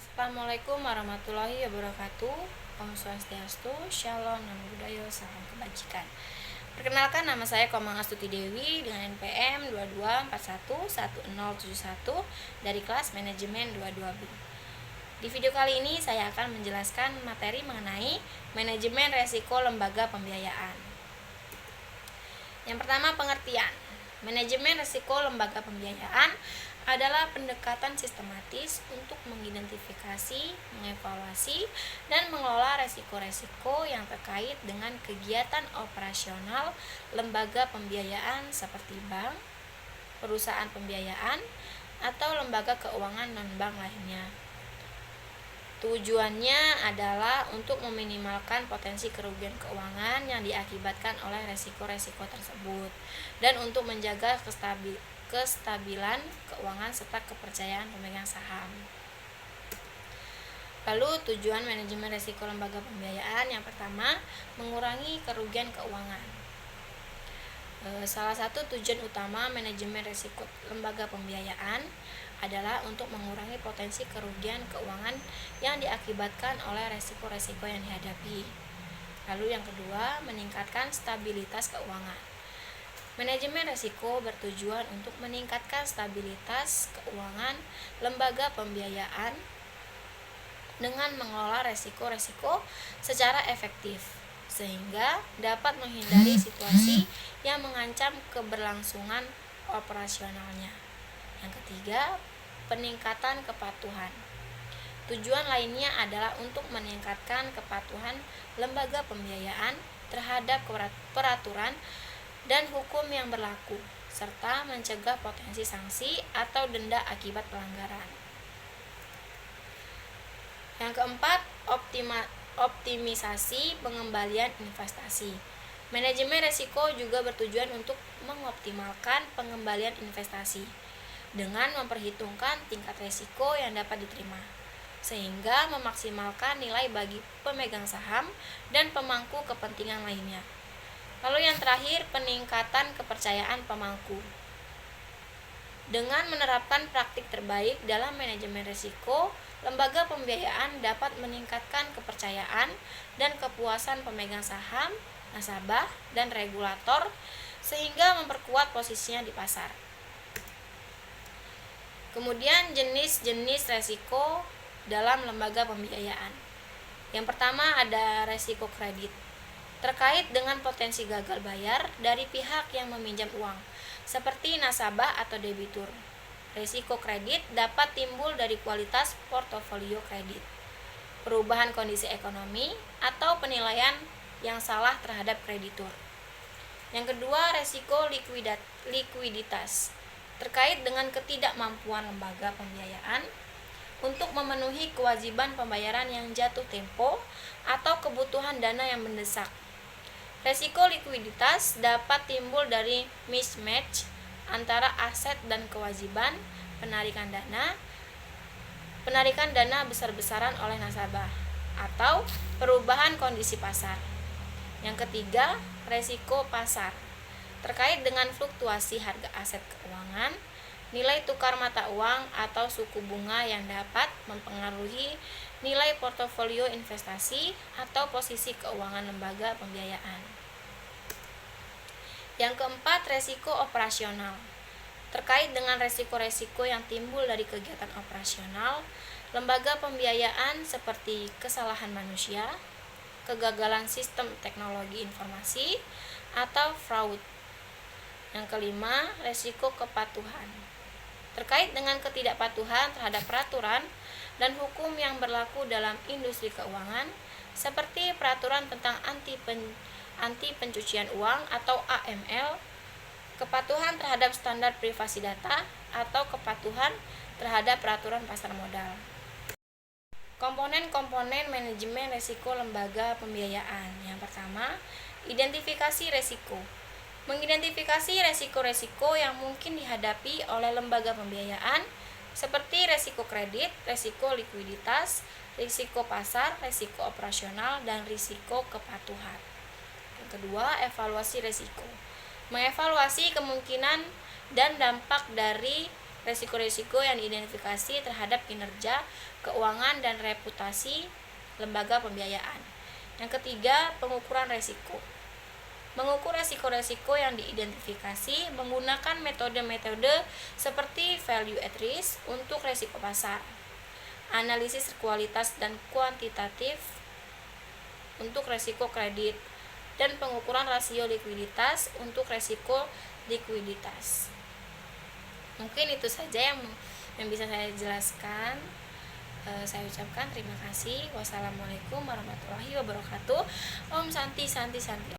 Assalamualaikum warahmatullahi wabarakatuh. Om Swastiastu, Shalom, Namo Buddhaya, Salam Kebajikan. Perkenalkan, nama saya Komang Astuti Dewi dengan NPM 22411071 dari kelas Manajemen 22B. Di video kali ini saya akan menjelaskan materi mengenai manajemen resiko lembaga pembiayaan. Yang pertama, pengertian. Manajemen resiko lembaga pembiayaan adalah pendekatan sistematis untuk mengidentifikasi, mengevaluasi, dan mengelola resiko-resiko yang terkait dengan kegiatan operasional lembaga pembiayaan seperti bank, perusahaan pembiayaan, atau lembaga keuangan non-bank lainnya. Tujuannya adalah untuk meminimalkan potensi kerugian keuangan yang diakibatkan oleh resiko-resiko tersebut dan untuk menjaga kestabilan keuangan serta kepercayaan pemegang saham. Lalu tujuan manajemen risiko lembaga pembiayaan yang pertama, mengurangi kerugian keuangan. Salah satu tujuan utama manajemen risiko lembaga pembiayaan adalah untuk mengurangi potensi kerugian keuangan yang diakibatkan oleh resiko-resiko yang dihadapi. Lalu yang kedua, meningkatkan stabilitas keuangan. Manajemen risiko bertujuan untuk meningkatkan stabilitas keuangan lembaga pembiayaan dengan mengelola resiko-resiko secara efektif, sehingga dapat menghindari situasi yang mengancam keberlangsungan operasionalnya. Yang ketiga, peningkatan kepatuhan. Tujuan lainnya adalah untuk meningkatkan kepatuhan lembaga pembiayaan terhadap peraturan dan hukum yang berlaku, serta mencegah potensi sanksi atau denda akibat pelanggaran. Yang keempat, optimisasi pengembalian investasi. Manajemen risiko juga bertujuan untuk mengoptimalkan pengembalian investasi dengan memperhitungkan tingkat risiko yang dapat diterima, sehingga memaksimalkan nilai bagi pemegang saham dan pemangku kepentingan lainnya. Lalu yang terakhir, peningkatan kepercayaan pemangku. Dengan menerapkan praktik terbaik dalam manajemen risiko, lembaga pembiayaan dapat meningkatkan kepercayaan dan kepuasan pemegang saham, nasabah, dan regulator, sehingga memperkuat posisinya di pasar. Kemudian jenis-jenis resiko dalam lembaga pembiayaan. Yang pertama ada resiko kredit, terkait dengan potensi gagal bayar dari pihak yang meminjam uang, seperti nasabah atau debitur. Risiko kredit dapat timbul dari kualitas portofolio kredit, perubahan kondisi ekonomi, atau penilaian yang salah terhadap kreditur. Yang kedua, resiko likuiditas, terkait dengan ketidakmampuan lembaga pembiayaan untuk memenuhi kewajiban pembayaran yang jatuh tempo atau kebutuhan dana yang mendesak. Resiko likuiditas dapat timbul dari mismatch antara aset dan kewajiban penarikan dana besar-besaran oleh nasabah, atau perubahan kondisi pasar. Yang ketiga, resiko pasar, terkait dengan fluktuasi harga aset keuangan, nilai tukar mata uang, atau suku bunga yang dapat mempengaruhi nilai portofolio investasi atau posisi keuangan lembaga pembiayaan. Yang keempat, resiko operasional, terkait dengan resiko-resiko yang timbul dari kegiatan operasional lembaga pembiayaan seperti kesalahan manusia, kegagalan sistem teknologi informasi, atau fraud. Yang kelima, resiko kepatuhan, terkait dengan ketidakpatuhan terhadap peraturan dan hukum yang berlaku dalam industri keuangan, seperti peraturan tentang anti pencucian uang atau AML, kepatuhan terhadap standar privasi data, atau kepatuhan terhadap peraturan pasar modal. Komponen-komponen manajemen risiko lembaga pembiayaan. Yang pertama, identifikasi risiko. Mengidentifikasi resiko-resiko yang mungkin dihadapi oleh lembaga pembiayaan seperti resiko kredit, resiko likuiditas, risiko pasar, risiko operasional, dan risiko kepatuhan. Yang kedua, evaluasi risiko. Mengevaluasi kemungkinan dan dampak dari resiko-resiko yang diidentifikasi terhadap kinerja, keuangan, dan reputasi lembaga pembiayaan. Yang ketiga, pengukuran resiko. Mengukur resiko-resiko yang diidentifikasi menggunakan metode-metode seperti value at risk untuk resiko pasar, analisis kualitas dan kuantitatif untuk resiko kredit, dan pengukuran rasio likuiditas untuk resiko likuiditas. Mungkin itu saja yang bisa saya jelaskan. Saya ucapkan terima kasih. Wassalamualaikum warahmatullahi wabarakatuh. Om Santi Santi Santi.